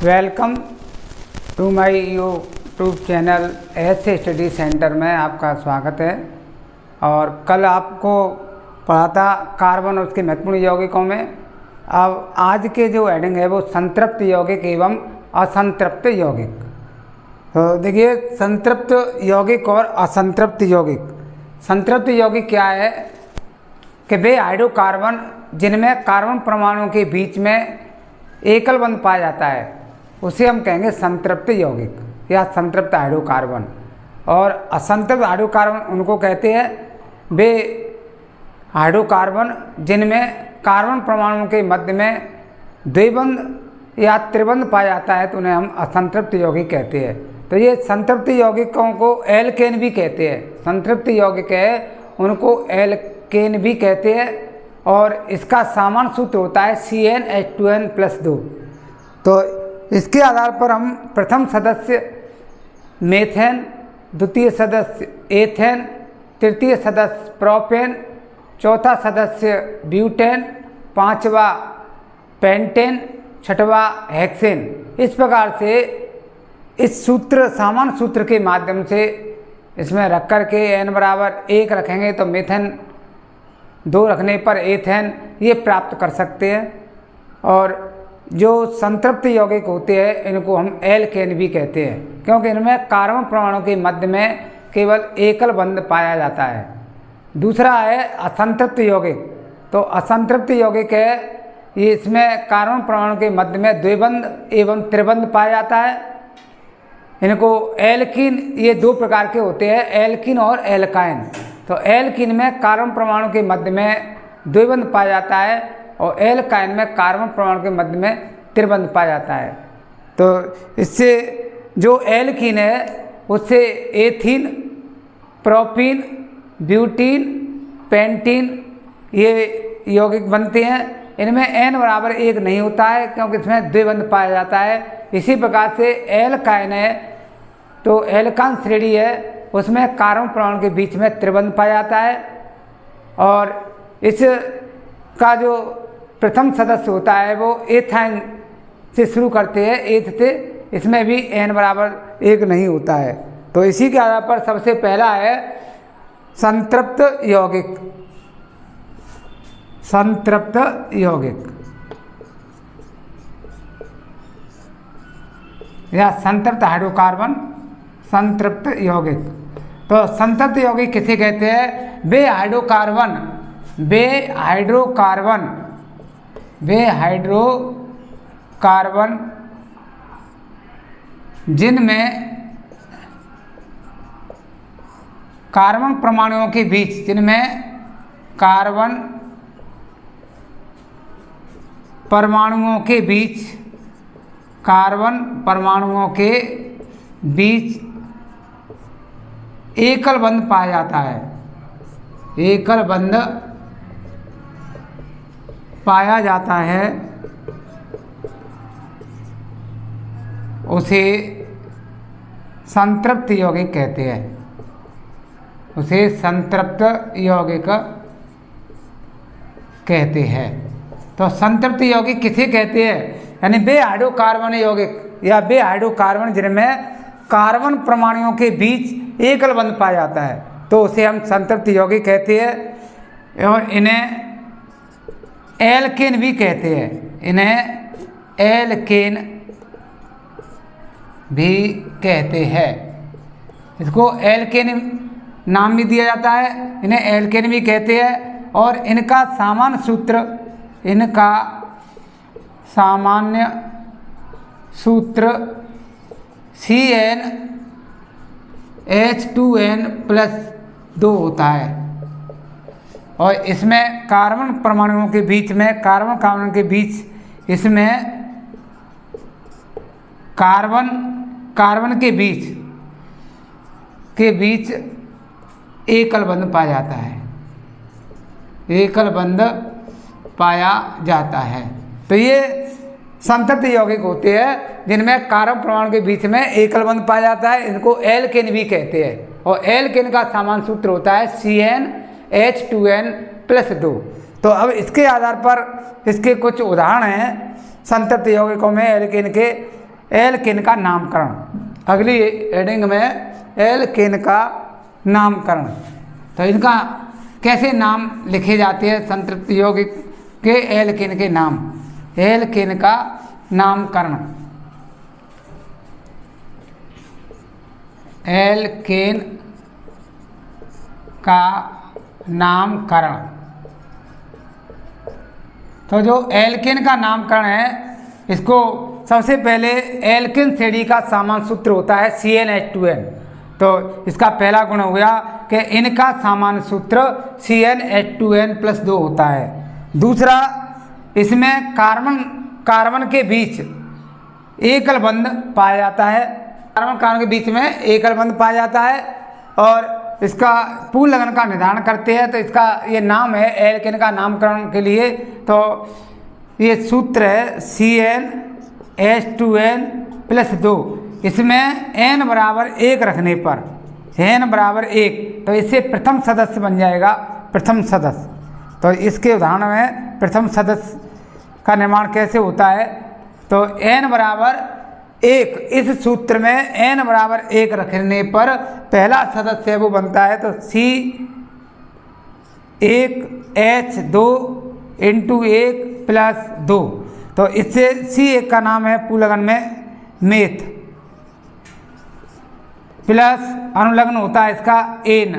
Welcome to my YouTube channel S study centre में आपका स्वागत है। और कल आपको पढ़ा था कार्बन और उसके महत्वपूर्ण यौगिकों में। अब आज के जो हेडिंग है वो संतृप्त यौगिक एवं असंतृप्त यौगिक। तो देखिए, संतृप्त यौगिक और असंतृप्त यौगिक। संतृप्त यौगिक क्या है कि वे हाइड्रोकार्बन जिनमें कार्बन परमाणुओं के बीच में एकल बंध पाया जाता है उसे हम कहेंगे संतृप्त यौगिक या संतृप्त हाइड्रोकार्बन। और असंतृप्त हाइड्रोकार्बन उनको कहते हैं वे हाइड्रोकार्बन जिनमें कार्बन परमाणुओं के मध्य में द्विबंध या त्रिबंध पाया जाता है तो उन्हें हम असंतृप्त यौगिक कहते हैं। तो ये संतृप्त यौगिकों को एल्केन भी कहते हैं। संतृप्त यौगिक है उनको एल्केन भी कहते हैं और इसका सामान्य सूत्र होता है CnH2n+2। तो इसके आधार पर हम प्रथम सदस्य मेथेन, द्वितीय सदस्य एथेन, तृतीय सदस्य प्रोपेन, चौथा सदस्य ब्यूटेन, पांचवा पेंटेन, छठवा हेक्सेन। इस प्रकार से इस सूत्र सामान्य सूत्र के माध्यम से इसमें रख कर के n=1 रखेंगे तो मेथेन 2 रखने पर एथेन ये प्राप्त कर सकते हैं। और जो संतृप्त यौगिक होते हैं इनको हम एल्केन भी कहते हैं क्योंकि इनमें कार्बन परमाणु के मध्य में केवल एकल बंध पाया जाता है। दूसरा है असंतृप्त यौगिक। तो असंतृप्त यौगिक है ये इसमें कार्बन परमाणु के मध्य में द्विबंध एवं त्रिबंध पाया जाता है। इनको एल्कीन, ये 2 प्रकार के होते हैं, एल्कीन और एल्काइन। तो एल्कीन में कार्बन परमाणु के मध्य में द्विबंध पाया जाता है और एल्काइन में कार्बन परमाणु के मध्य में त्रिबंध पाया जाता है। तो इससे जो एल्कीन है उससे एथीन, प्रोपीन, ब्यूटीन, पेंटीन ये यौगिक बनते हैं। इनमें n=1 नहीं होता है क्योंकि इसमें द्विबंध पाया जाता है। इसी प्रकार से एल्काइन है तो एल्कान श्रेणी है उसमें कार्बन परमाणु के बीच में त्रिबंध पाया जाता है। और इसका जो प्रथम सदस्य होता है वो एथाइन से शुरू करते हैं, एथ से। इसमें भी n=1 नहीं होता है। तो इसी के आधार पर सबसे पहला है संतृप्त यौगिक। संतृप्त यौगिक या संतृप्त हाइड्रोकार्बन, संतृप्त यौगिक। तो संतृप्त यौगिक किसे कहते हैं? वे हाइड्रोकार्बन जिनमें कार्बन परमाणुओं के बीच कार्बन परमाणुओं के बीच एकल बंध पाया जाता है। एकल बंध पाया जाता है उसे संतृप्त यौगिक कहते हैं। उसे संतृप्त यौगिक कहते हैं। तो संतृप्त यौगिक किसे कहते हैं? यानी वे हाइड्रोकार्बन यौगिक या वे हाइड्रोकार्बन जिनमें कार्बन परमाणुओं के बीच एकल बंध पाया जाता है तो उसे हम संतृप्त यौगिक कहते हैं। और इन्हें एल्केन भी कहते हैं। इन्हें एल्केन भी कहते हैं। इसको एल्केन नाम भी दिया जाता है, इन्हें एल्केन भी कहते हैं। और इनका सामान्य सूत्र CnH2n+2 होता है। और इसमें कार्बन परमाणुओं के बीच में इसमें कार्बन के बीच एकल बंध पाया जाता है। एकल बंध पाया जाता है। तो ये संतृप्त यौगिक होते हैं जिनमें कार्बन परमाणु के बीच में एकल बंध पाया जाता है। इनको एल्केन भी कहते हैं। और एल्केन का सामान्य सूत्र होता है CnH2n+2। तो अब इसके आधार पर इसके कुछ उदाहरण हैं संतृप्त यौगिकों में एल्केन के। एल्केन का नामकरण। अगली हेडिंग में एल्केन का नामकरण। तो इनका कैसे नाम लिखे जाते हैं संतृप्त यौगिक के एल्केन के नाम। एल्केन का नामकरण, एल्केन का नामकरण। तो जो एल्केन का नामकरण है, इसको सबसे पहले एल्केन श्रेणी का सामान्य सूत्र होता है CnH2n। तो इसका पहला गुण हो गया कि इनका सामान्य सूत्र CnH2n+2 होता है। दूसरा, इसमें कार्बन के बीच एकल बंध पाया जाता है, कार्बन के बीच में एकल बंध पाया जाता है और इसका पूर्ण लगन का निर्धारण करते हैं। तो इसका ये नाम है एल्केन का नामकरण के लिए। तो ये सूत्र है CnH2n+2। इसमें n बराबर 1 रखने पर, n बराबर 1, तो इससे प्रथम सदस्य बन जाएगा, प्रथम सदस्य। तो इसके उदाहरण में प्रथम सदस्य का निर्माण कैसे होता है। तो n बराबर 1, इस सूत्र में n बराबर 1 रखने पर पहला सदस्य है वो बनता है तो C1H2 तो इससे C1 का नाम है पूलगन में मेथ, प्लस अनुलग्न होता है इसका एन।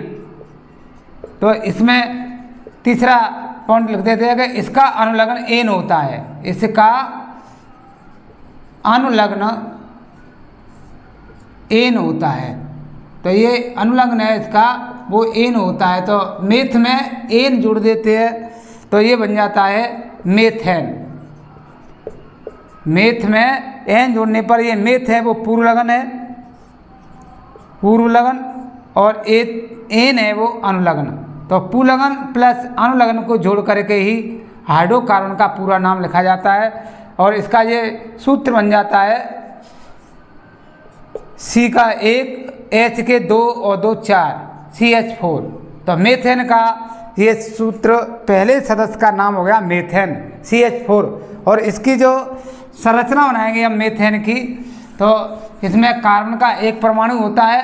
तो इसमें तीसरा पॉइंट लिख देते हैं कि इसका अनुलग्न एन होता है, इसका अनुलग्न एन होता है। तो ये अनुलग्न है इसका, वो एन होता है। तो मेथ में एन जोड़ देते हैं तो ये बन जाता है मेथेन। मेथ में एन जोड़ने पर ये मेथ है वो पूर्व लगन है, पूर्व लगन, और एन है वो अनुलग्न। तो पूलगन प्लस अनुलग्न को जोड़ करके ही हाइड्रोकार्बन का पूरा नाम लिखा जाता है और इसका ये सूत्र बन जाता है C का 1, H के 2 और 2 4, CH4। तो मेथेन का ये सूत्र पहले सदस्य का नाम हो गया मेथेन, CH4। और इसकी जो संरचना बनाएंगे हम मेथेन की, तो इसमें कार्बन का 1 परमाणु होता है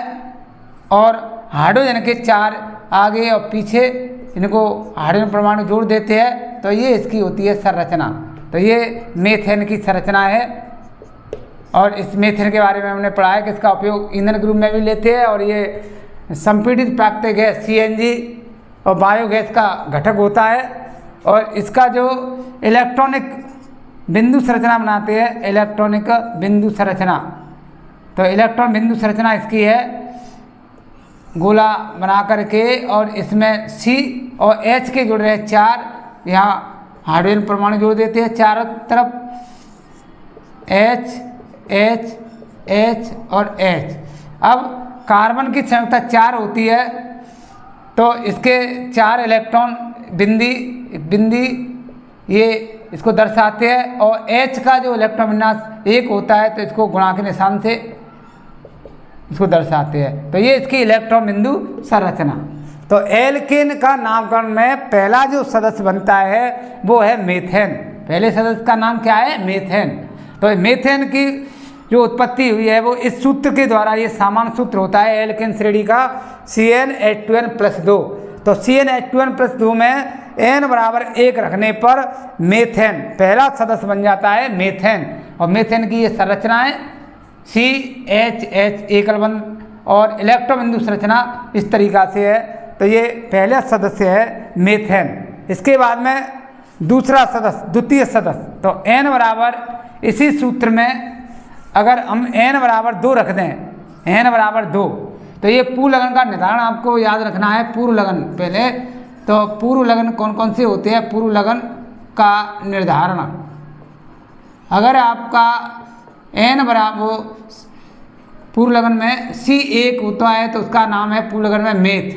और हाइड्रोजन के 4 आगे और पीछे, इनको हाइड्रोजन परमाणु जोड़ देते हैं। तो ये इसकी होती है संरचना। तो ये मेथेन की संरचना है और इस मेथेन के बारे में हमने पढ़ा है कि इसका उपयोग ईंधन के रूप में भी लेते हैं और ये संपीड़ित प्राकृतिक गैस CNG और बायोगैस का घटक होता है। और इसका जो इलेक्ट्रॉनिक बिंदु संरचना बनाते हैं, इलेक्ट्रॉनिक बिंदु संरचना, तो इलेक्ट्रॉन बिंदु संरचना इसकी है गोला बना करके, और इसमें C और H के जुड़ रहे 4, यहाँ हाइड्रोजन परमाणु जोड़ देते हैं चारों तरफ, H H H और H। अब कार्बन की संख्या 4 होती है तो इसके 4 इलेक्ट्रॉन बिंदी ये इसको दर्शाते हैं और H का जो इलेक्ट्रॉन विन्यास 1 होता है तो इसको गुणा के निशान से इसको दर्शाते हैं। तो ये इसकी इलेक्ट्रॉन बिंदु संरचना। तो एल्केन का नामकरण में पहला जो सदस्य बनता है वो है मेथेन। पहले सदस्य का नाम क्या है? मेथेन। तो मेथेन की जो उत्पत्ति हुई है वो इस सूत्र के द्वारा, ये सामान्य सूत्र होता है एल्केन श्रेणी का CnH2n+2। तो CnH2n+2 में n बराबर 1 रखने पर मेथेन पहला सदस्य बन जाता है मेथेन। और मेथेन की ये संरचना है CHH एकल बंध और इलेक्ट्रॉन बिंदु संरचना इस तरीका से है। तो ये पहला सदस्य है मेथेन। इसके बाद में दूसरा सदस्य, द्वितीय सदस्य, तो n बराबर इसी सूत्र में अगर हम n बराबर 2 रख दें, n बराबर 2, तो ये पूर्व लगन का निर्धारण आपको याद रखना है। पूर्व लगन पहले, तो पूर्व लगन कौन कौन से होते हैं? पूर्व लगन का निर्धारण, अगर आपका n बराबर पूर्व लगन में C1 होता है तो उसका नाम है पूर्व लगन में मेथ,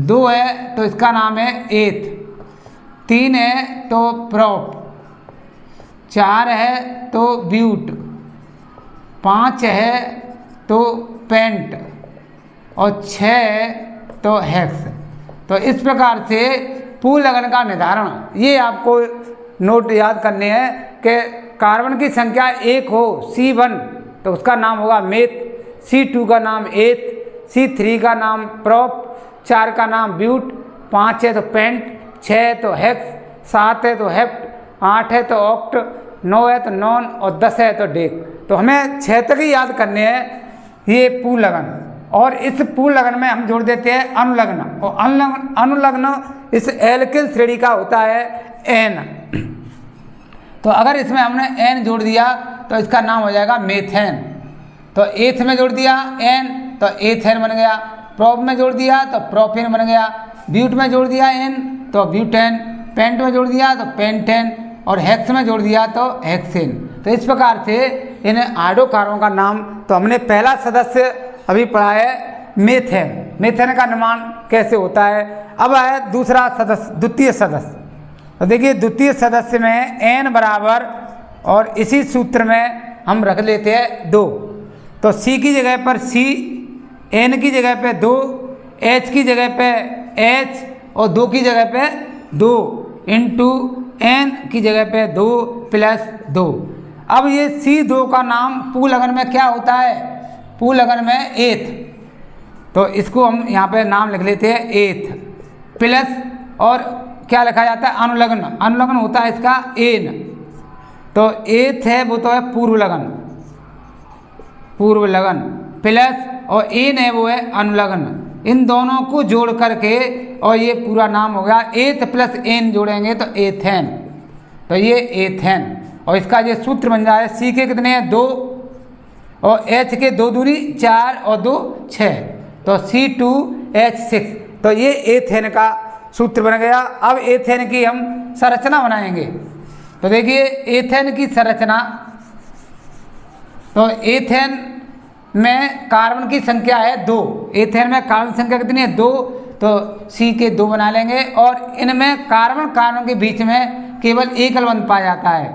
2 है तो इसका नाम है एथ, 3 है तो प्रोप, 4 है तो ब्यूट, 5 है तो पेंट और 6 है तो हेक्स। तो इस प्रकार से पूर्व लगन का निर्धारण, ये आपको नोट याद करने हैं कि कार्बन की संख्या 1 हो C1 तो उसका नाम होगा मेथ, C2 का नाम एथ, C3 का नाम प्रोप, 4 का नाम ब्यूट, 5 है तो पेंट, 6 है तो हेक्स, 7 है तो हेप्ट, 8 है तो ऑक्ट, 9 है तो नॉन और 10 है तो डेक। तो हमें 6 तक ही याद करने हैं ये पूर्ण लगन। और इस पूर्ण लगन में हम जोड़ देते हैं अनुलग्न, और अनुलग्न इस एल्किल श्रेणी का होता है एन। तो अगर इसमें हमने एन जोड़ दिया तो इसका नाम हो जाएगा मेथेन। तो एथ में जोड़ दिया एन तो एथेन बन गया, प्रोप में जोड़ दिया तो प्रोपेन बन गया, ब्यूट में जोड़ दिया एन तो ब्यूटेन, पेंट में जोड़ दिया तो पेंटेन, और हेक्स में जोड़ दिया तो हेक्सेन। तो इस प्रकार से इन हाइड्रोकार्बन का नाम, तो हमने पहला सदस्य अभी पढ़ा है मेथेन। मेथेन का निर्माण कैसे होता है। अब है दूसरा सदस्य, द्वितीय सदस्य। तो देखिए द्वितीय सदस्य में एन बराबर, और इसी सूत्र में हम रख लेते हैं 2। तो सी की जगह पर सी, एन की जगह पे 2, एच की जगह पे एच, और 2 की जगह पे 2 इंटू एन की जगह पे 2 प्लस 2। अब ये C2 का नाम पूर्ण लगन में क्या होता है, पूर्ण लगन में एथ। तो इसको हम यहाँ पे नाम लिख लेते हैं एथ, प्लस और क्या लिखा जाता है अनुलग्न, अनुलग्न होता है इसका एन। तो एथ है वो तो है पूर्व लगन, पूर्व लगन, प्लस और एन है वो है अनुलग्न। इन दोनों को जोड़ करके और ये पूरा नाम हो गया एथ प्लस एन जोड़ेंगे तो एथेन। तो ये एथेन, और इसका ये सूत्र बन जाए सी के कितने हैं 2, और एच के 2 दूनी 4 और 2 6, तो C2H6। तो ये एथेन का सूत्र बन गया। अब एथेन की हम संरचना बनाएंगे। तो देखिए एथेन की संरचना, तो एथेन में कार्बन की संख्या है 2, एथेन में कार्बन संख्या कितनी है 2, तो C के 2 बना लेंगे, और इनमें कार्बन कार्बन के बीच में केवल एकल बंध पाया जाता है।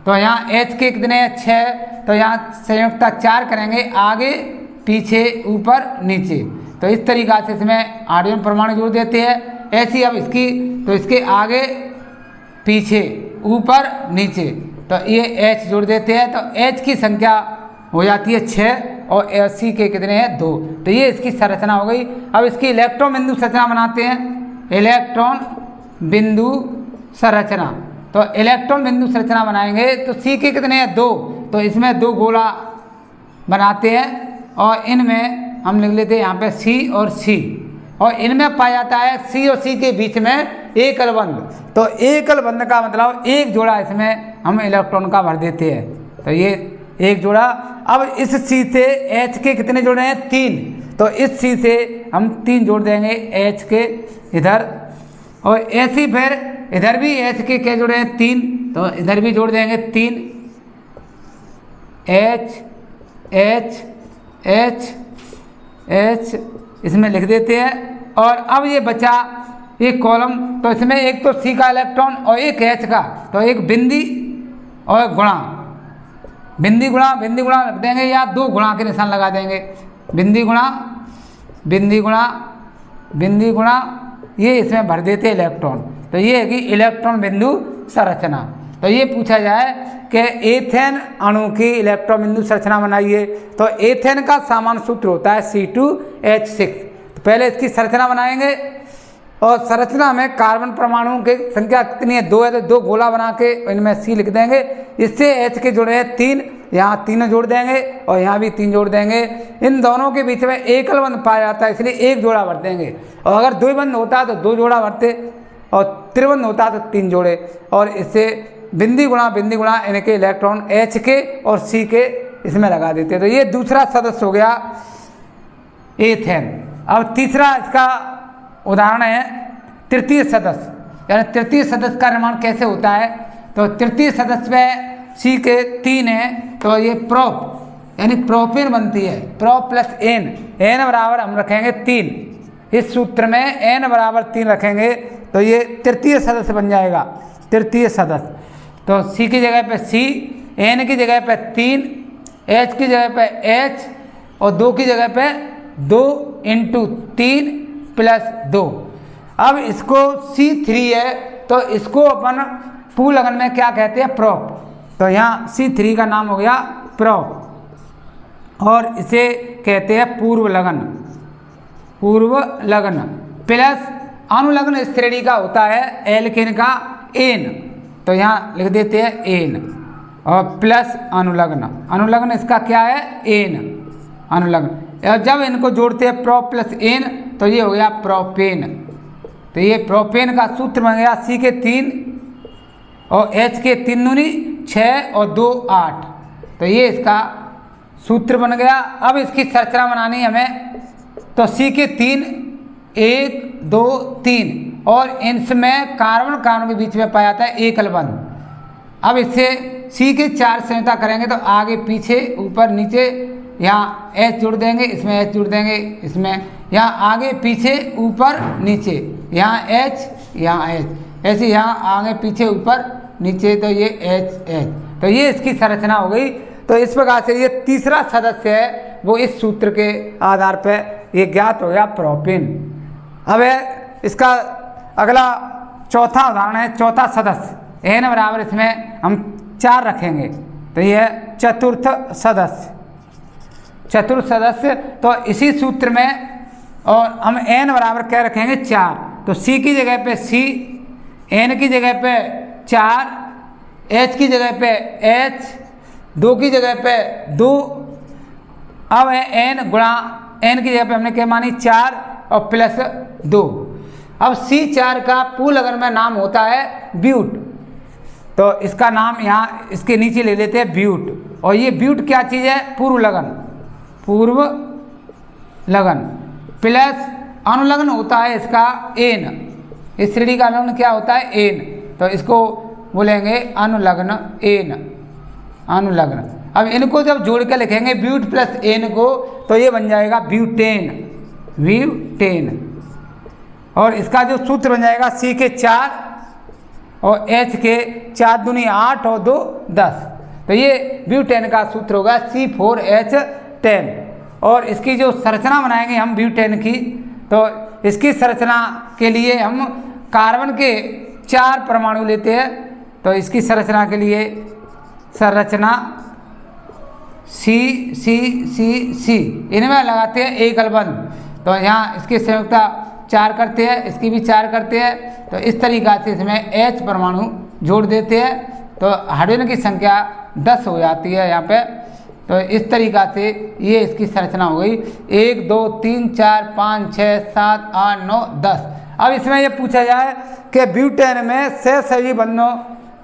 तो यहाँ H के कितने हैं 6, तो यहाँ संयुक्ता 4 करेंगे, आगे पीछे ऊपर नीचे। तो इस तरीक़ा से इसमें हाइड्रोजन परमाणु जोड़ देते हैं। ऐसी अब इसकी, तो इसके आगे पीछे ऊपर नीचे, तो ये H जोड़ देते हैं। तो H की संख्या हो जाती है 6 और C के कितने हैं 2। तो ये इसकी संरचना हो गई। अब इसकी इलेक्ट्रॉन बिंदु संरचना बनाते हैं, इलेक्ट्रॉन बिंदु संरचना। तो इलेक्ट्रॉन बिंदु संरचना बनाएंगे तो C के कितने हैं 2, तो इसमें 2 गोला बनाते हैं, और इनमें हम लिख लेते हैं यहाँ पे C और C, और इनमें पाया जाता है C और C के बीच में एकल बंध। तो एकल बंध का मतलब एक जोड़ा इसमें हम इलेक्ट्रॉन का भर देते हैं। तो ये एक जोड़ा। अब इस C से H के कितने जोड़े हैं 3, तो इस C से हम 3 जोड़ देंगे H के इधर, और ऐसे फिर इधर भी H के क्या जोड़े हैं 3, तो इधर भी जोड़ देंगे 3, H H H H इसमें लिख देते हैं। और अब ये बचा एक कॉलम, तो इसमें एक तो C का इलेक्ट्रॉन और एक H का, तो एक बिंदी और गुणा, बिंदी गुणा रख देंगे, या 2 गुणा के निशान लगा देंगे, बिंदी गुणा बिंदी गुणा बिंदी गुणा, ये इसमें भर देते हैं इलेक्ट्रॉन। तो ये है कि इलेक्ट्रॉन बिंदु संरचना। तो ये पूछा जाए कि एथेन अणु की इलेक्ट्रॉन बिंदु संरचना बनाइए, तो एथेन का सामान्य सूत्र होता है C2H6। तो पहले इसकी संरचना बनाएंगे, और संरचना में कार्बन परमाणुओं की संख्या कितनी है 2 है, तो 2 गोला बना के इनमें C लिख देंगे। इससे H के जोड़े हैं 3, यहाँ 3 जोड़ देंगे, और यहाँ भी 3 जोड़ देंगे। इन दोनों के बीच में एकल बंध पाया जाता है, इसलिए एक जोड़ा भर देंगे। और अगर द्विबंध होता है तो 2 जोड़ा भरते, और त्रिबंध होता है तो 3 जोड़े। और इससे बिंदी गुणा इनके इलेक्ट्रॉन H के और C के इसमें लगा देते हैं। तो ये दूसरा सदस्य हो गया एथेन। अब तीसरा इसका उदाहरण है तृतीय सदस्य, यानी तृतीय सदस्य का निर्माण कैसे होता है। तो तृतीय सदस्य में C के 3 है, तो ये प्रोप यानी प्रोपेन बनती है, प्रोप प्लस एन, एन बराबर हम रखेंगे 3, इस सूत्र में एन बराबर 3 रखेंगे, तो ये तृतीय सदस्य बन जाएगा, तृतीय सदस्य। तो C की जगह पे C, एन की जगह पे 3, H की जगह पे H, और 2 की जगह पे 2 इंटू 3 प्लस 2। अब इसको C3 है, तो इसको अपन पूर्ण लगन में क्या कहते हैं प्रोप, तो यहाँ C3 का नाम हो गया प्रो, और इसे कहते हैं पूर्व लगन। पूर्व लगन प्लस अनुलग्न श्रेणी का होता है एल्केन का एन, तो यहाँ लिख देते हैं एन, और प्लस अनुलग्न। अनुलग्न इसका क्या है? एन अनुलग्न। और जब इनको जोड़ते हैं प्रो प्लस एन तो ये हो गया प्रोपेन। तो ये प्रोपेन का सूत्र बन गया C के 3 और H के 3 दूनी 6 और 2 8। तो ये इसका सूत्र बन गया। अब इसकी संरचना बनानी है हमें, तो C के 3 1 2 3 और इनमें कार्बन कार्बन के बीच में पाया जाता है एकल बंध। अब इससे C के 4 संयुक्ता करेंगे तो आगे पीछे ऊपर नीचे, यहाँ H जुड़ देंगे, इसमें H जुड़ देंगे, इसमें यहाँ आगे पीछे ऊपर नीचे, यहाँ H यहाँ H, ऐसे यहाँ आगे पीछे ऊपर नीचे, तो ये H। तो ये इसकी संरचना हो गई। तो इस प्रकार से ये तीसरा सदस्य है वो इस सूत्र के आधार पर ये ज्ञात हो गया प्रोपेन। अब इसका अगला चौथा उदाहरण है, चौथा सदस्य n बराबर, इसमें हम 4 रखेंगे, तो यह चतुर्थ सदस्य। चतुर्थ सदस्य तो इसी सूत्र में, और हम n बराबर क्या रखेंगे? 4। तो C की जगह पे C, n की जगह पे 4, H की जगह पे H, 2 की जगह पे 2। अब है n गुणा, n की जगह पे हमने क्या मानी? 4 और प्लस 2। अब C4 का पूर्ण लगन में नाम होता है ब्यूट, तो इसका नाम यहाँ इसके नीचे ले लेते हैं ब्यूट। और ये ब्यूट क्या चीज़ है? पूर्व लगन। पूर्व लगन प्लस अनुलग्न होता है इसका एन। इस श्रेणी का अनुलग्न क्या होता है? एन। तो इसको बोलेंगे अनुलग्न एन, अनुलग्न। अब इनको जब जोड़ के लिखेंगे ब्यूट प्लस एन को, तो ये बन जाएगा ब्यूटेन, ब्यूटेन। और इसका जो सूत्र बन जाएगा C के 4 और H के 4 दूनी 8 और 2 10। तो ये ब्यूटेन का सूत्र होगा C4H10। और इसकी जो संरचना बनाएंगे हम ब्यूटेन की, तो इसकी संरचना के लिए हम कार्बन के 4 परमाणु लेते हैं। तो इसकी संरचना के लिए संरचना C C C C, इनमें लगाते हैं एकल बंध। तो यहाँ इसकी संयुक्ता 4 करते हैं, इसकी भी 4 करते हैं। तो इस तरीक़ा से इसमें H परमाणु जोड़ देते हैं, तो हाइड्रोजन की संख्या 10 हो जाती है यहाँ पे। तो इस तरीक़ा से ये इसकी संरचना हो गई। 1 2 3 4 5 6 7 8 9 10। अब इसमें ये पूछा जाए कि ब्यूटेन में सहसहयोगी बंधों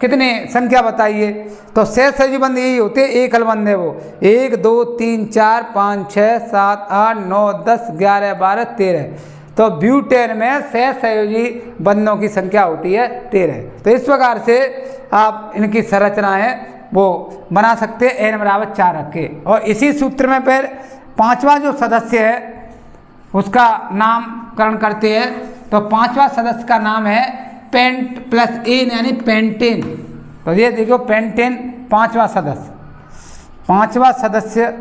कितने संख्या बताइए, तो सहसहयोगी बंध यही होते हैं, एकल बंध है वो। 1 2 3 4 5 6 7 8 9 10 11 12 13। तो ब्यूटेन में सहसहयोगी बंधों की संख्या होती है 13। तो इस प्रकार से आप इनकी संरचना है वो बना सकते हैं n बराबर 4 रख के। और इसी सूत्र में फिर 5वां जो सदस्य है उसका नामकरण करते हैं। तो 5वां सदस्य का नाम है पेंट प्लस एन यानी पेंटेन। तो ये देखो पेंटेन 5वां सदस्य। 5वां सदस्य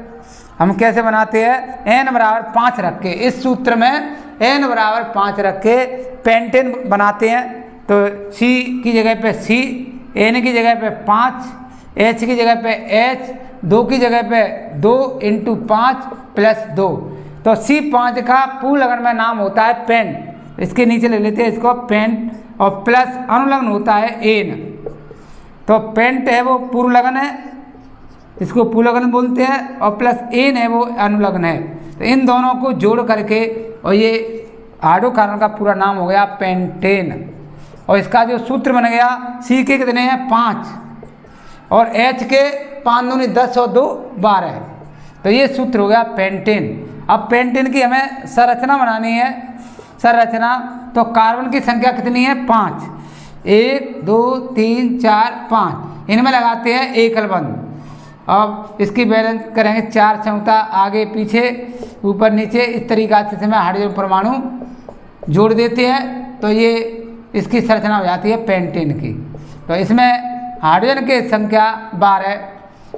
हम कैसे बनाते हैं? n बराबर 5 रख के, इस सूत्र में n बराबर 5 रख के पेंटेन बनाते हैं। तो C की जगह पे C, n की जगह पे 5, H की जगह पे H, 2 की जगह पे 2 × 5 + 2। तो C5 का पूर्ण लगन में नाम होता है पेंट। इसके नीचे ले लेते हैं इसको पेंट, और प्लस अनुलग्न होता है एन। तो पेंट है वो पूर्व लगन है, इसको पूर्व लगन बोलते हैं, और प्लस एन है वो अनुलग्न है। तो इन दोनों को जोड़ करके, और ये हाइड्रोकार्बन का पूरा नाम हो गया पेंटेन। और इसका जो सूत्र बन गया, C के कितने हैं? 5 और H के 5 दूनी 10 और 2 12। तो ये सूत्र हो गया पेंटेन। अब पेंटेन की हमें संरचना बनानी है। संरचना तो कार्बन की संख्या कितनी है? 5। 1 2 3 4 5, इनमें लगाते हैं एकल बंध। अब इसकी बैलेंस करेंगे 4 संयुक्ता आगे पीछे ऊपर नीचे, इस तरीक़ा से इसमें हाइड्रोजन परमाणु जोड़ देते हैं। तो ये इसकी संरचना हो जाती है पेंटेन की। तो इसमें हाइड्रोजन की संख्या 12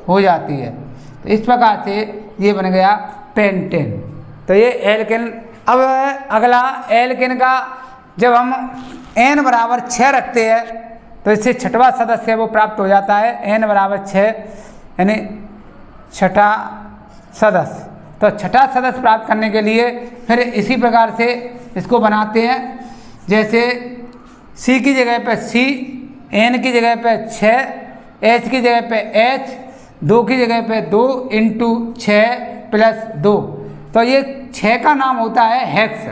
हो जाती है। तो इस प्रकार से ये बन गया पेंटेन। तो ये एल्केन। अब अगला एल्केन का, जब हम n बराबर 6 रखते हैं तो इससे छठवां सदस्य वो प्राप्त हो जाता है, n बराबर 6 यानी छठा सदस्य। तो छठा सदस्य प्राप्त करने के लिए फिर इसी प्रकार से इसको बनाते हैं, जैसे C की जगह पे C, N की जगह पे 6, H की जगह पे H, 2 की जगह पे 2 इंटू 6 प्लस 2। तो ये 6 का नाम होता है हेक्स।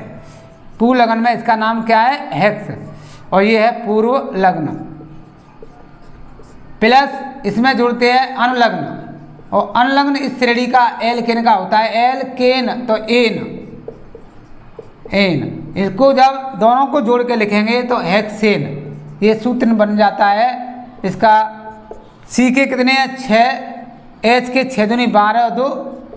पूर्व लग्न में इसका नाम क्या है? हेक्स। और ये है पूर्व लग्न। प्लस इसमें जुड़ते हैं अनुलग्न, और अनुलग्न इस श्रेणी का एल्केन का होता है एल्केन। तो एन इसको जब दोनों को जोड़ के लिखेंगे तो हेक्सेन, ये सूत्र बन जाता है इसका। सी के कितने हैं? 6, एच के 6 दूनी 12 और 2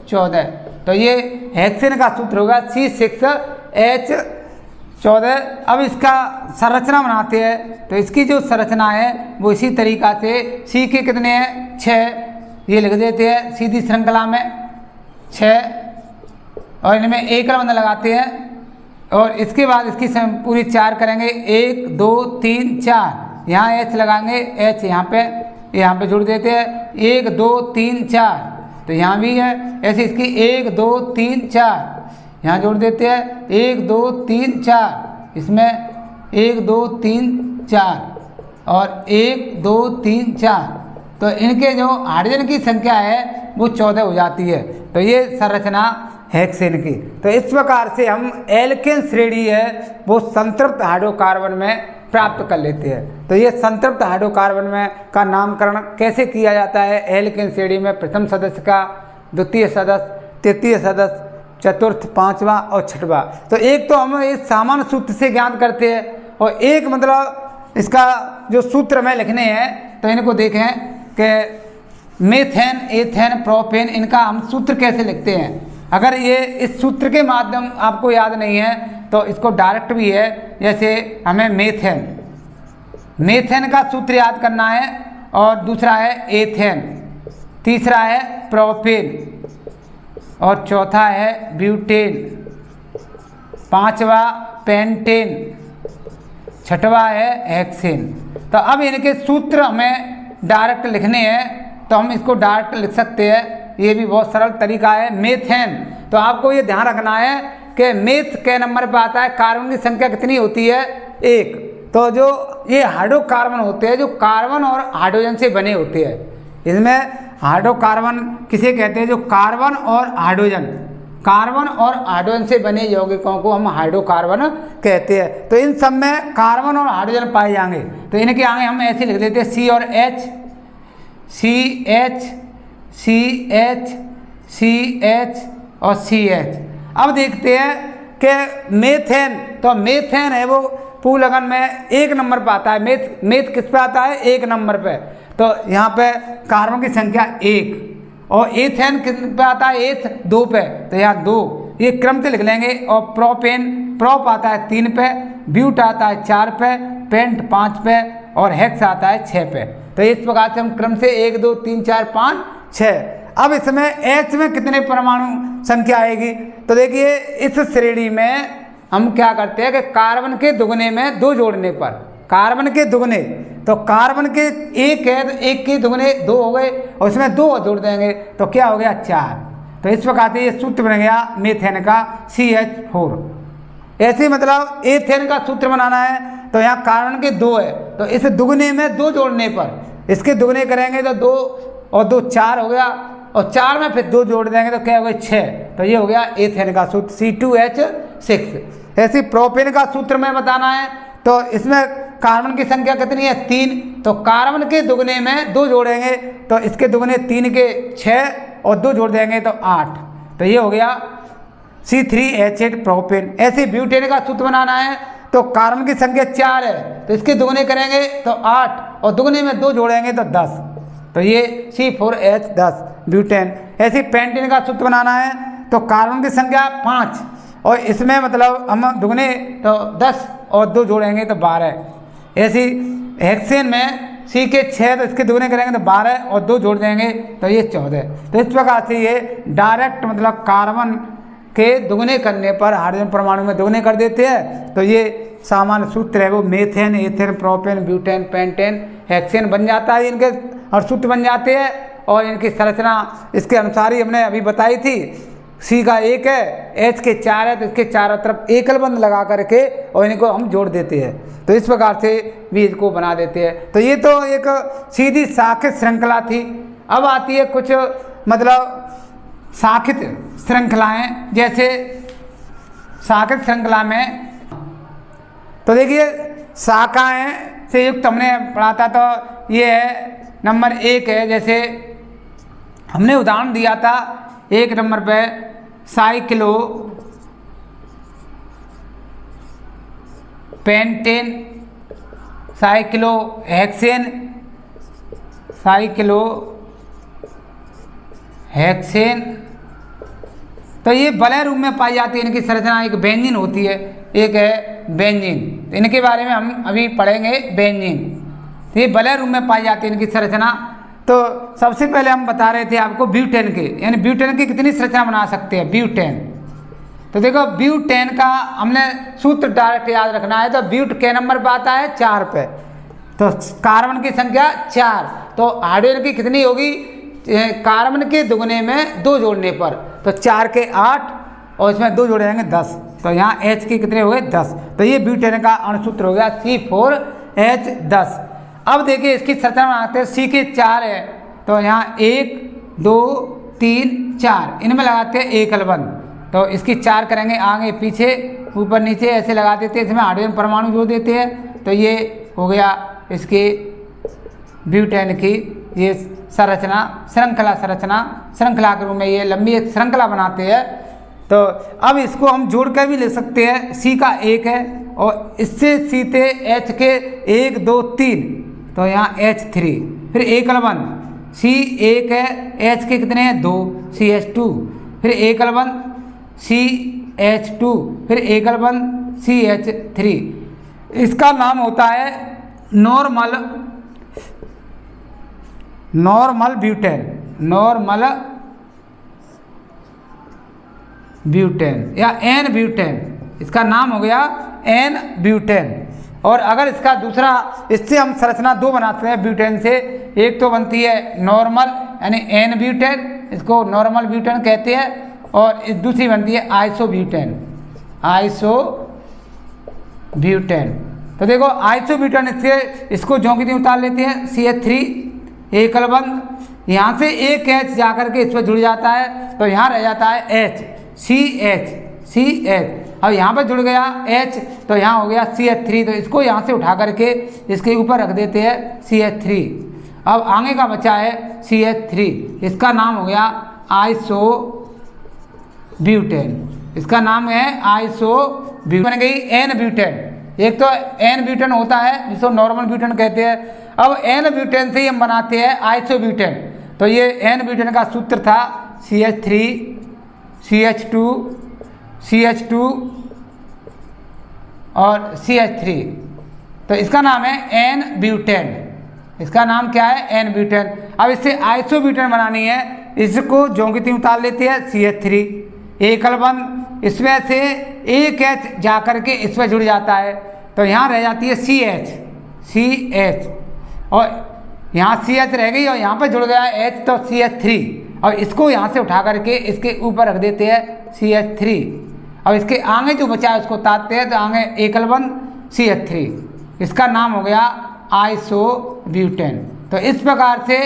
14। तो ये हेक्सेन का सूत्र होगा C6H14। अब इसका संरचना बनाते हैं, तो इसकी जो संरचना है वो इसी तरीका से सी के कितने हैं? 6, ये लिख देते हैं सीधी श्रृंखला में 6, और इनमें एक बंद लगाते हैं, और इसके बाद इसकी पूरी 4 करेंगे, 1 2 3 4। यहाँ एच लगाएंगे, एच यहाँ पे जोड़ देते हैं 1 2 3 4। तो यहाँ भी है ऐसे, इसकी 1 2 3 4 यहाँ जोड़ देते हैं 1 2 3 4, इसमें 1 2 3 4 और 1 2 3 4। तो इनके जो हाइड्रोजन की संख्या है वो 14 हो जाती है। तो ये संरचना हेक्सेन की। तो इस प्रकार से हम एल्केन श्रेणी है वो संतृप्त हाइड्रोकार्बन में प्राप्त कर लेते हैं। तो ये संतृप्त हाइड्रोकार्बन में का नामकरण कैसे किया जाता है? एल्केन श्रेणी में प्रथम सदस्य का, द्वितीय सदस्य, तृतीय सदस्य, चतुर्थ, पांचवा और छठवां। तो एक तो हम इस सामान्य सूत्र से ज्ञात करते हैं, और एक मतलब इसका जो सूत्र में लिखने हैं, तो इनको देखें कि मेथेन, एथेन, प्रोपेन, इनका हम सूत्र कैसे लिखते हैं। अगर ये इस सूत्र के माध्यम आपको याद नहीं है तो इसको डायरेक्ट भी है, जैसे हमें मेथेन का सूत्र याद करना है, और दूसरा है एथेन, तीसरा है प्रोपेन, और चौथा है ब्यूटेन, पांचवा पेंटेन, छठवा है हेक्सेन। तो अब इनके सूत्र हमें डायरेक्ट लिखने हैं, तो हम इसको डायरेक्ट लिख सकते हैं। ये भी बहुत सरल तरीका है। मेथेन, तो आपको ये ध्यान रखना है कि मेथ के नंबर पर आता है, कार्बन की संख्या कितनी होती है? 1। तो जो ये हाइड्रोकार्बन होते हैं जो कार्बन और हाइड्रोजन से बने होते हैं, इसमें हाइड्रोकार्बन किसे कहते हैं? जो कार्बन और हाइड्रोजन से बने यौगिकों को हम हाइड्रोकार्बन कहते हैं। तो इन सब में कार्बन और हाइड्रोजन पाए जाएंगे। तो इनके आगे हम ऐसे लिख देते हैं सी और H, C H, C H, C H और सी एच। अब देखते हैं कि मेथेन, तो मेथेन है वो पूर्व लग्न में 1 नंबर पर आता है। मेथ किस पे आता है? 1 नंबर पे। तो यहाँ पे कार्बन की संख्या 1, और एथेन किस पे आता है? एथ 2 पे, तो यहाँ 2, ये क्रम से लिख लेंगे। और प्रोपेन, प्रोप आता है 3 पे, ब्यूट आता है 4 पे, पेंट 5 पे, और हेक्स आता है 6 पे। तो इस प्रकार से हम क्रम से 1 2 3 4 5 6। अब इसमें H में कितने परमाणु संख्या आएगी? तो देखिए इस श्रेणी में हम क्या करते हैं कि कार्बन के दुगने में 2 जोड़ने पर, कार्बन के दुगने, तो कार्बन के 1 है तो 1 के दुगने 2 हो गए, और इसमें 2 जोड़ देंगे तो क्या हो गया? 4। तो इस प्रकार से ये सूत्र बन गया मेथेन का CH4। ऐसे मतलब एथेन का सूत्र बनाना है, तो यहाँ कार्बन के 2 है, तो इस दुगने में 2 जोड़ने पर, इसके दुगने करेंगे तो 2 और 2 4 हो गया, और 4 में फिर 2 जोड़ देंगे तो क्या हो गया? 6। तो ये हो गया एथेन का सूत्र C2H6। ऐसे प्रोपेन का सूत्र में बताना है, तो इसमें कार्बन की संख्या कितनी है? 3। तो कार्बन के दुगने में 2 जोड़ेंगे, तो इसके दुगने 3 के 6 और 2 जोड़ देंगे तो 8। तो ये हो गया C3H8 प्रोपेन। ऐसे ब्यूटेन का सूत्र बनाना है, तो कार्बन की संख्या 4 है, तो इसके दुगने करेंगे तो 8, और दुगने में 2 जोड़ेंगे तो 10। तो ये C4H10 ब्यूटेन। ऐसे पेंटेन का सूत्र बनाना है, तो कार्बन की संख्या 5, और इसमें मतलब हम दुगने तो 10 और 2 जोड़ेंगे तो 12। ऐसी हेक्सेन में C के 6, तो इसके दुगने करेंगे तो 12 और 2 जोड़ देंगे तो ये 14। तो इस प्रकार से ये डायरेक्ट मतलब कार्बन के दुगने करने पर हाइड्रोजन परमाणु में दुगने कर देते हैं, तो ये सामान्य सूत्र है वो methane, ethane, propane, butane, pentane, hexane बन जाता है इनके, और सूत्र बन जाते हैं। और इनकी संरचना इसके अनुसार ही हमने अभी बताई थी। सी का 1 है, एच के 4 है, तो इसके चारों तरफ एकल बंध लगा करके और इनको हम जोड़ देते हैं। तो इस प्रकार से भी इसको बना देते हैं। तो ये तो एक सीधी शाखित श्रृंखला थी। अब आती है कुछ मतलब शाखित श्रृंखलाएं, जैसे शाखित श्रृंखला में तो देखिए शाखाएं से युक्त हमने पढ़ा था, तो ये है नंबर 1 है। जैसे हमने उदाहरण दिया था 1 नंबर पे cyclo pentane, cyclo hexane, cyclo hexane, तो ये वलय रूप में पाई जाती है। इनकी संरचना एक बेंजीन होती है, एक है बेंजीन, तो इनके बारे में हम अभी पढ़ेंगे बेंजीन। तो ये वलय रूप में पाई जाती है इनकी संरचना। तो सबसे पहले हम बता रहे थे आपको ब्यूटेन के, यानी ब्यूटेन की कितनी संरचना बना सकते हैं ब्यूटेन। तो देखो ब्यूटेन का हमने सूत्र डायरेक्ट याद रखना है। तो ब्यूट के नंबर पर आता है 4 पे, तो कार्बन की संख्या 4, तो हाइड्रोजन की कितनी होगी, कार्बन के दुगने में 2 जोड़ने पर, तो 4 के 8 और इसमें 2 जोड़े जाएंगे 10, तो यहाँ H के कितने हो गए 10। तो ये ब्यूटेन का अणुसूत्र हो गया C4H10। अब देखिए इसकी संरचना बनाते हैं। C के 4 है, तो यहाँ 1 2 3 4 इनमें लगाते हैं एकल बंध, तो इसकी 4 करेंगे आगे पीछे ऊपर नीचे ऐसे लगा देते हैं। इसमें हाइड्रोजन परमाणु जोड़ देते हैं, तो ये हो गया इसके ब्यूटेन की ये संरचना, श्रृंखला के रूप में ये लंबी एक श्रृंखला बनाते हैं। तो अब इसको हम जोड़ कर भी ले सकते हैं। सी का 1 है और इससे सीधे एच के 1 2 3, तो यहाँ H3, फिर एकल बंध C1 है, H के कितने हैं 2, CH2, फिर एकल बंध CH2, फिर एकल बंध CH3। इसका नाम होता है नॉर्मल ब्यूटेन, नॉर्मल ब्यूटेन या एन ब्यूटेन, इसका नाम हो गया एन ब्यूटेन। और अगर इसका दूसरा, इससे हम संरचना 2 बनाते हैं ब्यूटेन से। एक तो बनती है नॉर्मल यानी एन ब्यूटेन, इसको नॉर्मल ब्यूटेन कहते हैं, और दूसरी बनती है आइसो ब्यूटेन, आइसो ब्यूटेन। तो देखो आइसो ब्यूटेन, इसको ज्यों की त्यों उतार लेते हैं। CH3 एकल बंध, यहाँ से एक H जाकर के इस पर जुड़ जाता है, तो यहाँ रह जाता है H, CH। अब यहाँ पर जुड़ गया H, तो यहाँ हो गया CH3, तो इसको यहाँ से उठा करके इसके ऊपर रख देते हैं CH3। अब आगे का बचा है CH3, इसका नाम हो गया आइसो ब्यूटेन, इसका नाम है आइसो ब्यूटेन। बन गई एन ब्यूटेन। एक तो एन ब्यूटेन होता है जिसको नॉर्मल ब्यूटेन कहते हैं। अब एन ब्यूटेन से ही हम बनाते हैं आइसो ब्यूटेन। तो ये एन ब्यूटेन का सूत्र था CH3 CH2 और CH3, तो इसका नाम है एन ब्यूटेन। इसका नाम क्या है एन ब्यूटेन। अब इससे आइसो ब्यूटेन बनानी है, इसको ज्यों की त्यों उतार लेते हैं CH3 एकल बंध, इसमें से एक H जाकर के इस पर जुड़ जाता है, तो यहाँ रह जाती है CH, और यहाँ CH रह गई और यहाँ पर जुड़ गया H, तो CH3, और इसको यहाँ से उठा करके इसके ऊपर रख देते हैं CH3। अब इसके आगे जो बचा है उसको उतारते हैं, तो आगे एकल बंध CH3, इसका नाम हो गया आइसो ब्यूटेन। तो इस प्रकार से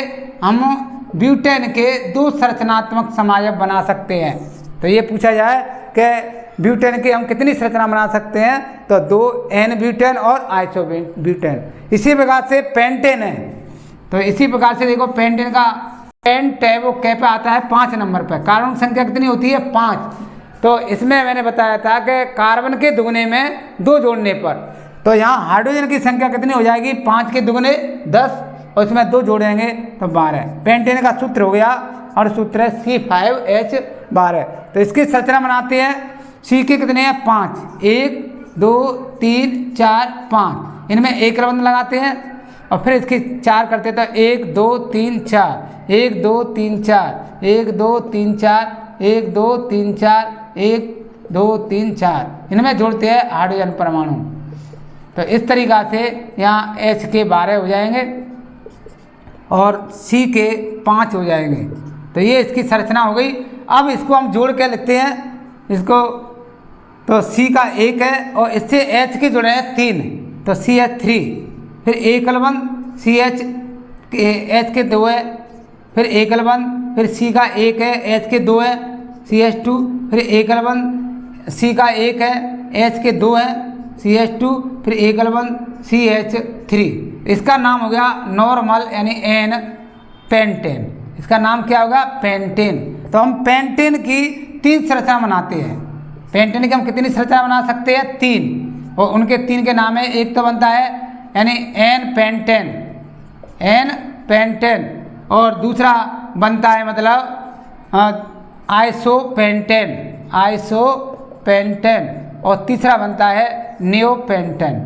हम ब्यूटेन के 2 संरचनात्मक समायब बना सकते हैं। तो ये पूछा जाए कि ब्यूटेन की हम कितनी संरचना बना सकते हैं, तो 2 एन ब्यूटेन और आइसो ब्यूटेन। इसी प्रकार से पेंटेन है, तो इसी प्रकार से देखो पेंटेन का पेंट है वो कै पे आता है 5 नंबर पर। कार्बन की संख्या कितनी होती है 5। तो इसमें मैंने बताया था कि कार्बन के दुगने में 2 जोड़ने पर, तो यहाँ हाइड्रोजन की संख्या कितनी हो जाएगी 5 के दुगने 10, और इसमें 2 जोड़ेंगे तो 12। पेंटेन का सूत्र हो गया, और सूत्र है C5H12। तो इसकी संरचना बनाते हैं। C के कितने हैं 5, 1 2 3 4 5, इनमें एक बंध लगाते हैं और फिर इसकी 4 करते हैं, तो 1 2 3 4 1 2 3 4 1 2 3 4 1 2 3 4 1 2 3 4, इनमें जोड़ते हैं हाइड्रोजन परमाणु। तो इस तरीक़ा से यहाँ H के 12 हो जाएंगे और C के 5 हो जाएंगे। तो ये इसकी संरचना हो गई। अब इसको हम जोड़ के लिखते हैं इसको, तो C का 1 है और इससे H के जुड़े हैं 3, तो CH3, फिर A+1 CH H के 2 है, फिर A+1, फिर C का 1 है H के 2 है CH2, फिर A+1 C का 1 है H के 2 है CH2, फिर A+1 CH3। इसका नाम हो गया नॉर्मल यानी N पेंटेन। इसका नाम क्या होगा? पेंटेन। तो हम पेंटेन की 3 संरचना बनाते हैं। पेंटेन की हम कितनी संरचना बना सकते हैं? 3, और उनके 3 के नाम है। एक तो बनता है यानी N पेंटेन, N पेंटेन, और दूसरा बनता है मतलब आइसोपेंटेन, आइसोपेंटेन, और तीसरा बनता है नियोपेंटेन।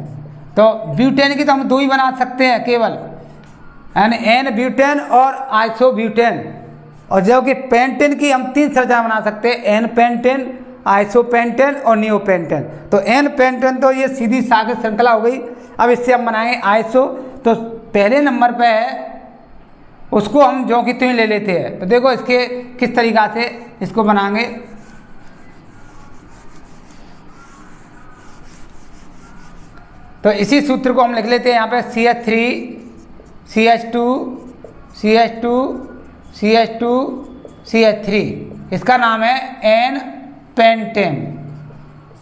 तो ब्यूटेन की तो हम 2 ही बना सकते हैं केवल, यानी N ब्यूटेन और आइसोब्यूटेन, और जबकि पेंटेन की हम 3 संरचना बना सकते हैं, N पेंटेन, आइसोपेंटेन और नियोपेंटेन। तो N पेंटेन तो ये सीधी सागर श्रृंखला हो गई। अब इससे हम बनाएंगे आइसो। तो पहले नंबर पे है उसको हम जो कि त्यों ले लेते हैं। तो देखो इसके किस तरीक़ा से इसको बनाएंगे। तो इसी सूत्र को हम लिख लेते हैं यहाँ पे CH3 CH2 CH2 CH2 CH3। इसका नाम है N पेंटेन।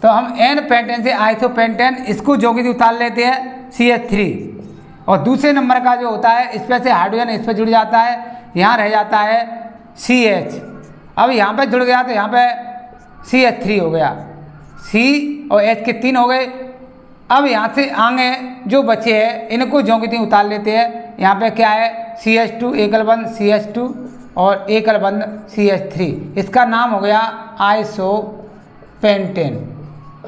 तो हम N पेंटेन से आइसोपेंटेन इसको जो कि उतार लेते हैं CH3, और दूसरे नंबर का जो होता है इस पर से हाइड्रोजन इस पर जुड़ जाता है, यहाँ रह जाता है CH। अब यहाँ पे जुड़ गया तो यहाँ पे CH3 हो गया, C और H के 3 हो गए। अब यहाँ से आगे जो बचे हैं इनको जो कि उतार लेते हैं। यहाँ पे क्या है? CH2 A+1 CH2 और A+1 CH3। इसका नाम हो गया आइसोपेंटेन,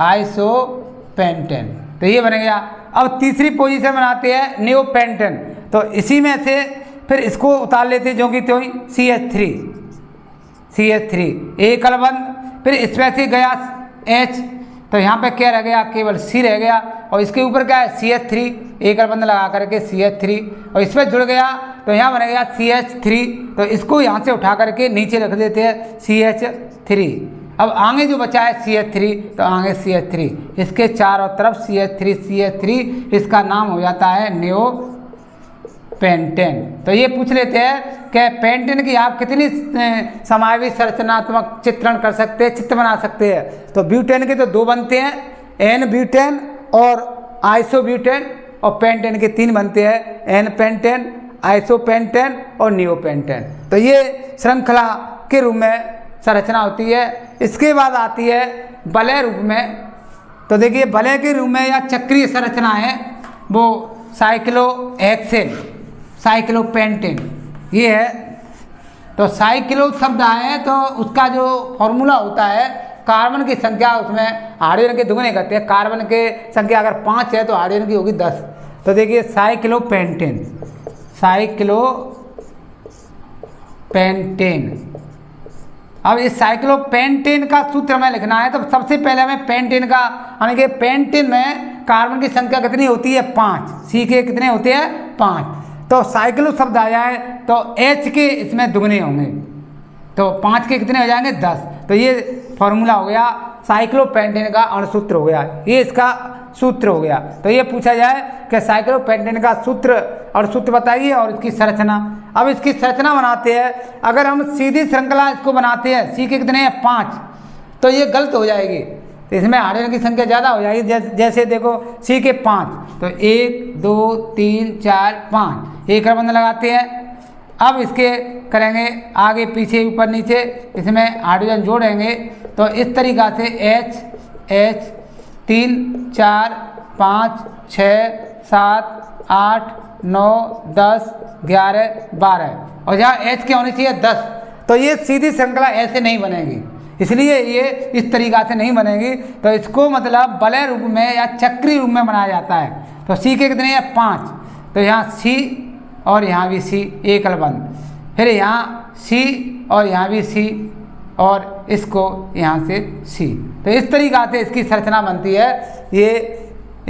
आइसोपेंटेन। तो ये बन गया। अब तीसरी पोजीशन बनाते हैं नियोपेंटेन। तो इसी में से फिर इसको उतार लेते हैं जो कि त्यों ही CH3 A+1, फिर इसमें से गया H, तो यहाँ पे क्या रह गया? केवल C रह गया, और इसके ऊपर क्या है? CH3 A+1 लगा करके CH3, और इसमें जुड़ गया तो यहाँ बन गया CH3। तो इसको यहाँ से उठा करके नीचे रख देते हैं CH3। अब आगे जो बचा है CH3, तो आगे CH3, इसके चारों तरफ CH3, इसका नाम हो जाता है नियोपेंटेन। तो ये पूछ लेते हैं कि पेंटेन की आप कितनी समावेशी संरचनात्मक चित्रण कर सकते हैं, चित्र बना सकते हैं। तो ब्यूटेन के तो 2 बनते हैं, N ब्यूटेन और आइसोब्यूटेन, और पेंटेन के 3 बनते हैं, N पेंटेन, आइसोपेंटेन और नियोपेंटेन। तो ये श्रृंखला के रूप में संरचना होती है। इसके बाद आती है वलय रूप में। तो देखिए वलय के रूप में या चक्रीय संरचना है वो साइक्लोहेक्सेन, साइक्लोपेंटेन ये है। तो साइक्लो शब्द आए तो उसका जो फॉर्मूला होता है, कार्बन की संख्या उसमें हाइड्रोजन के दुगने करते हैं। कार्बन के संख्या अगर 5 है तो हाइड्रोजन की होगी 10। तो देखिए साइक्लोपेंटेन, साइक्लोपेंटेन। अब इस साइक्लोपेंटेन का सूत्र हमें लिखना है। तो सबसे पहले हमें पेंटेन का, यानी कि पेंटेन में कार्बन की संख्या कितनी होती है? 5। C के कितने होते हैं? 5। तो साइक्लो शब्द आ जाए तो H के इसमें दुगने होंगे, तो 5 के कितने हो जाएंगे? 10। तो ये फॉर्मूला हो गया, साइक्लोपेंटेन का अणुसूत्र हो गया, ये इसका सूत्र हो गया। तो ये पूछा जाए कि साइक्लोपेंटेन का सूत्र और सूत्र बताइए और इसकी संरचना। अब इसकी संरचना बनाते हैं। अगर हम सीधी श्रृंखला इसको बनाते हैं, C के कितने हैं? 5, तो ये गलत हो जाएगी। तो इसमें हाइड्रोजन की संख्या ज़्यादा हो जाएगी। जैसे देखो C के 5, तो 1 2 3 4 5 एक बंद लगाते हैं। अब इसके करेंगे आगे पीछे ऊपर नीचे, इसमें हाइड्रोजन जोड़ेंगे। तो इस तरीक़ा से H 3 4 5 6 7 8 9 10 11 12, और जहाँ H के होनी चाहिए 10। तो ये सीधी श्रृंखला ऐसे नहीं बनेगी, इसलिए ये इस तरीक़ा से नहीं बनेगी। तो इसको मतलब वलय रूप में या चक्री रूप में बनाया जाता है। तो C के कितने हैं? 5, तो यहाँ C और यहाँ भी C एक अलबंद, फिर यहाँ C और यहाँ भी C, और इसको यहाँ से C। तो इस तरीक़ा से इसकी संरचना बनती है। ये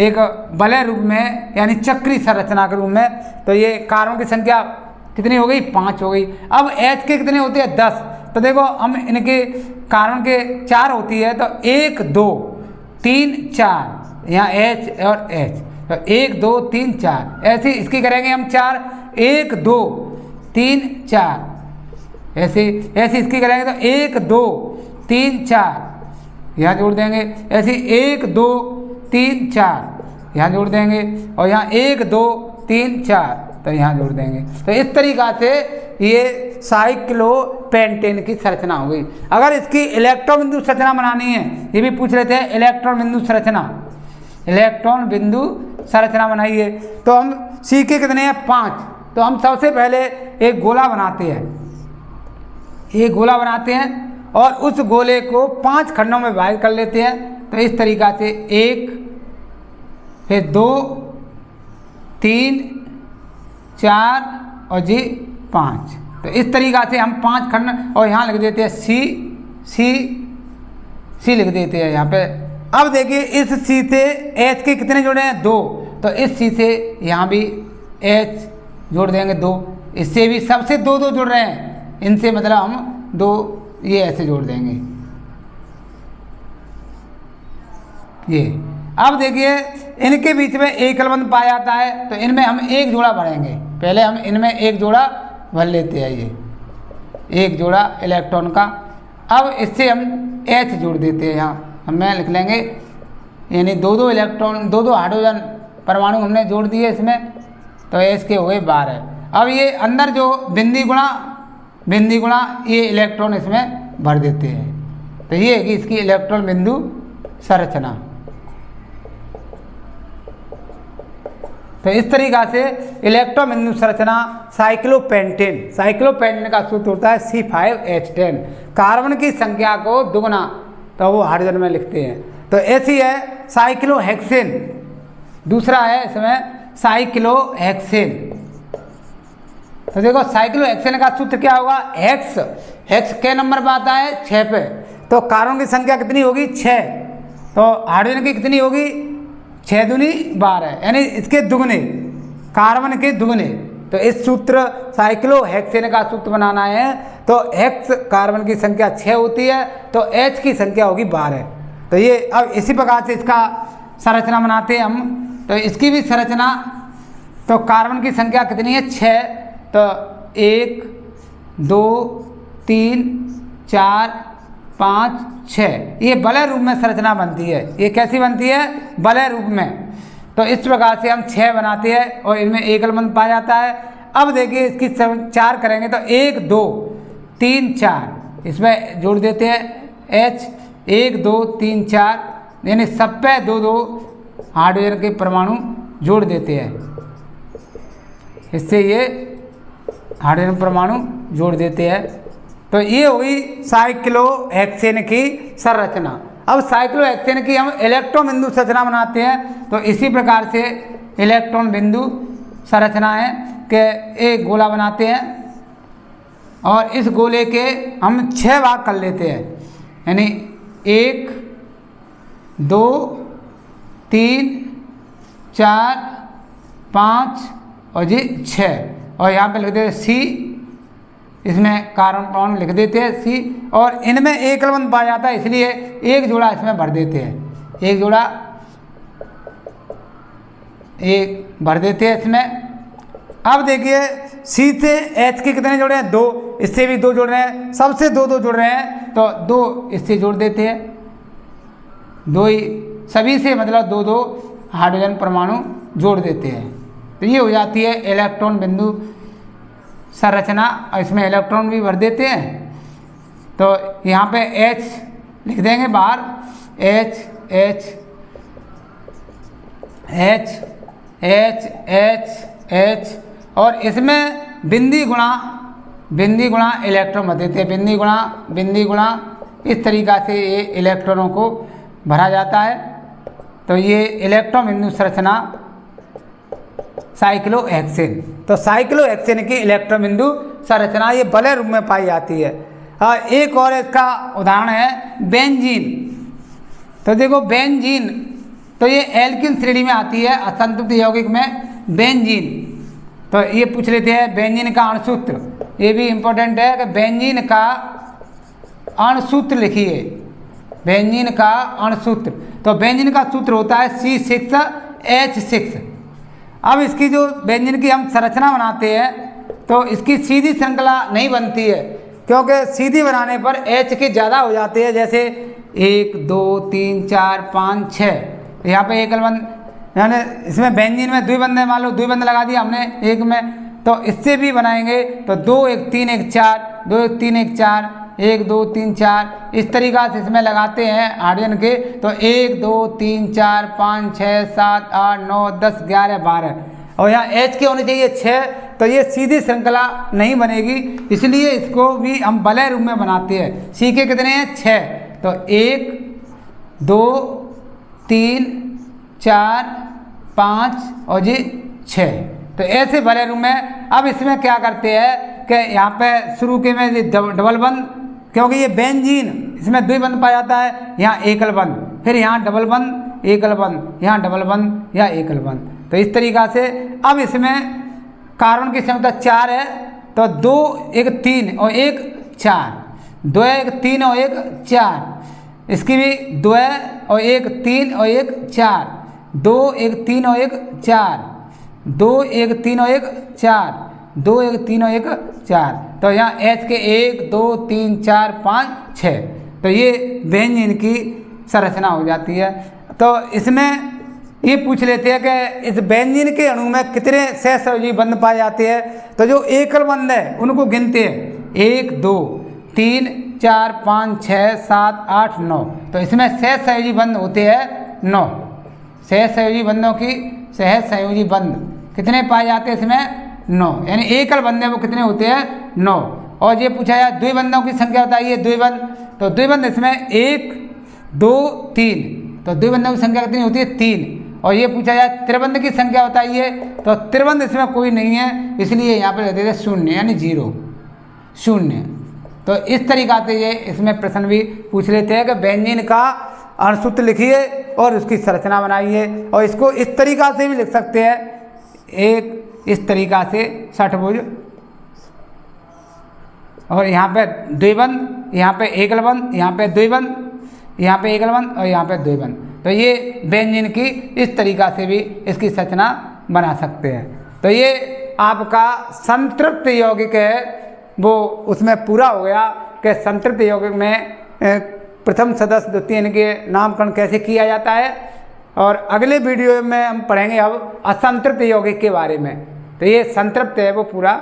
एक वलय रूप में यानी चक्री संरचना के रूप में। तो ये कार्बन की संख्या कितनी हो गई? 5 हो गई। अब H के कितने होते हैं? 10। तो देखो हम इनके कार्बन के 4 होती है, तो 1 2 3 4 यहाँ H और H, तो 1 2 3 4 ऐसे इसकी करेंगे हम 4, 1 2 3 4 ऐसे इसकी करेंगे तो 1 2 3 4 यहाँ जोड़ देंगे। ऐसे 1 2 3 4 यहाँ जोड़ देंगे, और यहाँ 1 2 3 4 तो यहाँ जोड़ देंगे। तो इस तरीक़ा से ये साइक्लोपेंटेन की संरचना हो गई। अगर इसकी इलेक्ट्रॉन बिंदु संरचना बनानी है, ये भी पूछ रहे थे, इलेक्ट्रॉन बिंदु संरचना बनाइए। तो हम सी के कितने हैं? 5। तो हम सबसे पहले एक गोला बनाते हैं, और उस गोले को 5 खंडों में विभाजित कर लेते हैं। तो इस तरीक़ा से 1 फिर 2 3 4 और जी 5। तो इस तरीक़ा से हम 5 खंड, और यहाँ लिख देते हैं सी लिख देते हैं यहाँ पे। अब देखिए इस सी से एच के कितने जोड़े हैं? 2। तो इस सी से यहाँ भी एच जोड़ देंगे 2। इससे भी सबसे 2 2 जुड़ रहे हैं, इनसे मतलब हम 2 ये ऐसे जोड़ देंगे ये। अब देखिए इनके बीच में एकल बंध पाया जाता है, तो इनमें हम एक जोड़ा भरेंगे। पहले हम इनमें एक जोड़ा भर लेते हैं, ये एक जोड़ा इलेक्ट्रॉन का। अब इससे हम H जोड़ देते हैं, यहाँ हमें लिख लेंगे, यानी 2 2 इलेक्ट्रॉन 2 2 हाइड्रोजन परमाणु हमने जोड़ दिए इसमें, तो H के हो गए 12। अब ये अंदर जो बिंदी गुणा ये इलेक्ट्रॉन इसमें भर देते हैं। तो ये है कि इसकी इलेक्ट्रॉन बिंदु संरचना। तो इस तरीक़ा से इलेक्ट्रॉन बिंदु संरचना साइक्लोपेंटेन का सूत्र होता है C5H10। कार्बन की संख्या को दुगना तो वो हाइड्रोजन में लिखते हैं। तो ऐसी है साइक्लोहेक्सेन, दूसरा है इसमें साइक्लोहेक्सेन। तो देखो साइक्लोहेक्सेन का सूत्र क्या होगा? हेक्स के नंबर पर आता है? 6 पे। तो कार्बन की संख्या कितनी होगी? 6। तो हाइड्रोजन की कितनी होगी? 6 दूनी 12, यानी इसके दुगने, कार्बन के दुगने। तो इस सूत्र साइक्लोहेक्सेन का सूत्र बनाना है, तो हेक्स कार्बन की संख्या 6 होती है, तो H की संख्या होगी 12। तो ये अब इसी प्रकार से इसका संरचना बनाते हैं हम। तो इसकी भी संरचना, तो कार्बन की संख्या कितनी है? 6। तो 1 2 3 4 5 6 ये वलय रूप में संरचना बनती है। ये कैसी बनती है? वलय रूप में। तो इस प्रकार से हम 6 बनाते हैं, और इनमें एकल बंध पाया जाता है। अब देखिए इसकी 4 करेंगे, तो 1 2 3 4 इसमें जोड़ देते हैं H, 1 2 3 4, यानी सब पे 2 2 हाइड्रोजन के परमाणु जोड़ देते हैं। इससे ये हाइड्रोजन परमाणु जोड़ देते हैं। तो ये हुई साइक्लोहेक्सेन की संरचना। अब साइक्लोहेक्सेन की हम इलेक्ट्रॉन बिंदु संरचना बनाते हैं। तो इसी प्रकार से इलेक्ट्रॉन बिंदु संरचना है कि एक गोला बनाते हैं, और इस गोले के हम 6 भाग कर लेते हैं, यानी 1 2 3 4 5 और जी 6, और यहाँ पे लिख देते हैं C, इसमें कार्बन परमाणु लिख देते हैं C, और इनमें एकल बंध पाया जाता है, इसलिए एक जोड़ा इसमें भर देते हैं, एक जोड़ा एक भर देते हैं इसमें। अब देखिए C से H के कितने जोड़े हैं? 2। इससे भी 2 जोड़ रहे हैं, सबसे 2 2 जोड़ रहे हैं, तो 2 इससे जोड़ देते हैं, 2 ही सभी से मतलब 2 2 हाइड्रोजन परमाणु जोड़ देते हैं। तो ये हो जाती है इलेक्ट्रॉन बिंदु संरचना, और इसमें इलेक्ट्रॉन भी भर देते हैं। तो यहाँ पे H लिख देंगे बाहर, H H H H H H, और इसमें बिंदी गुणा इलेक्ट्रॉन भर देते हैं, बिंदी गुणा इस तरीक़ा से ये इलेक्ट्रॉनों को भरा जाता है। तो ये इलेक्ट्रॉन बिंदु संरचना साइक्लोहेक्सेन। तो साइक्लोहेक्सेन की इलेक्ट्रॉन बिंदु संरचना ये वलय रूप में पाई जाती है। एक और इसका उदाहरण है बेंजीन। तो देखो बेंजीन तो ये एल्किन श्रेणी में आती है असंतृप्त यौगिक में बेंजीन। तो ये पूछ लेते हैं बेंजीन का अणुसूत्र, ये भी इम्पोर्टेंट है कि बेंजीन का अणुसूत्र लिखिए, बेंजीन का अणुसूत्र। तो बेंजीन का सूत्र होता है C6H6। अब इसकी जो बेंजीन की हम संरचना बनाते हैं तो इसकी सीधी श्रृंखला नहीं बनती है, क्योंकि सीधी बनाने पर H की ज़्यादा हो जाती है, जैसे 1 2 3 4 5 6, यहाँ पे एकल बंद, यानी इसमें बेंजीन में द्विबंध है, मान लो द्विबंध लगा दिया हमने एक में, तो इससे भी बनाएंगे तो 2 1 3 1 4, 2 1 3 1 4, 1 2 3 4, इस तरीक़ा से इसमें लगाते हैं हाइड्रोजन के। तो 1 2 3 4 5 6 7 8 9 10 11 12, और यहाँ H के होने चाहिए 6, तो ये सीधी श्रृंखला नहीं बनेगी, इसलिए इसको भी हम वलय रूप में बनाते हैं। C के कितने हैं 6, तो 1 2 3 4 5 और जी 6, तो ऐसे वलय रूप में। अब इसमें क्या करते हैं कि यहाँ पे शुरू के में डबल बंद, क्योंकि ये बेंजीन इसमें द्विबंध पाया जाता है, यहाँ एकल बंद, फिर यहाँ डबल बंद एकल बंद, यहाँ डबल बंद यहाँ एकल बंद, तो इस तरीक़ा से। अब इसमें कार्बन की क्षमता 4 है, तो 2 1 3 और 1 4, 2 1 3 और 1 4, इसकी भी 2 और 1 3 और 1 4, 2 1 3 और 1 4, 2 1 3 और 1 4, 2 1 3 और 1 4, तो यहाँ H के 1 2 3 4 5 6, तो ये बेंजीन की संरचना हो जाती है। तो इसमें ये पूछ लेते हैं कि इस बेंजीन के अणु में कितने सहसंयोजी बंध पाए जाते हैं। तो जो एकल बंध है उनको गिनते हैं, 1 2 3 4 5 6 7 8 9, तो इसमें सहसंयोजी बंध होते हैं 9। सहसंयोजी बंधों की सहसंयोजी बंध कितने पाए जाते हैं इसमें 9, यानी एकल बंध है वो कितने होते हैं 9। और ये पूछा जाए द्विबंधों की संख्या बताइए, द्विबंध, तो द्विबंध इसमें 1 2 3, तो द्विबंधों की संख्या कितनी होती है 3। और ये पूछा जाए त्रिबंध की संख्या बताइए, तो त्रिबंध इसमें कोई नहीं है, इसलिए यहाँ पर देते हैं 0, यानी 0 0। तो इस तरीक़ा से ये इसमें प्रश्न भी पूछ लेते हैं कि बेंजीन का अणुसूत्र लिखिए और उसकी संरचना बनाइए। और इसको इस तरीक़ा से भी लिख सकते हैं, एक इस तरीक़ा से षटभुज, और यहाँ पे द्विबंध, यहाँ पे एकल बंध, यहाँ पे द्विबंध, यहाँ पे एकल बंध और यहाँ पे द्विबंध। तो ये बेंजीन की इस तरीक़ा से भी इसकी संरचना बना सकते हैं। तो ये आपका संतृप्त यौगिक है वो उसमें पूरा हो गया कि संतृप्त यौगिक में प्रथम सदस्य द्वितीय इनके नामकरण कैसे किया जाता है। और अगले वीडियो में हम पढ़ेंगे अब असंतृप्त यौगिक के बारे में। तो ये संतृप्त है वो पूरा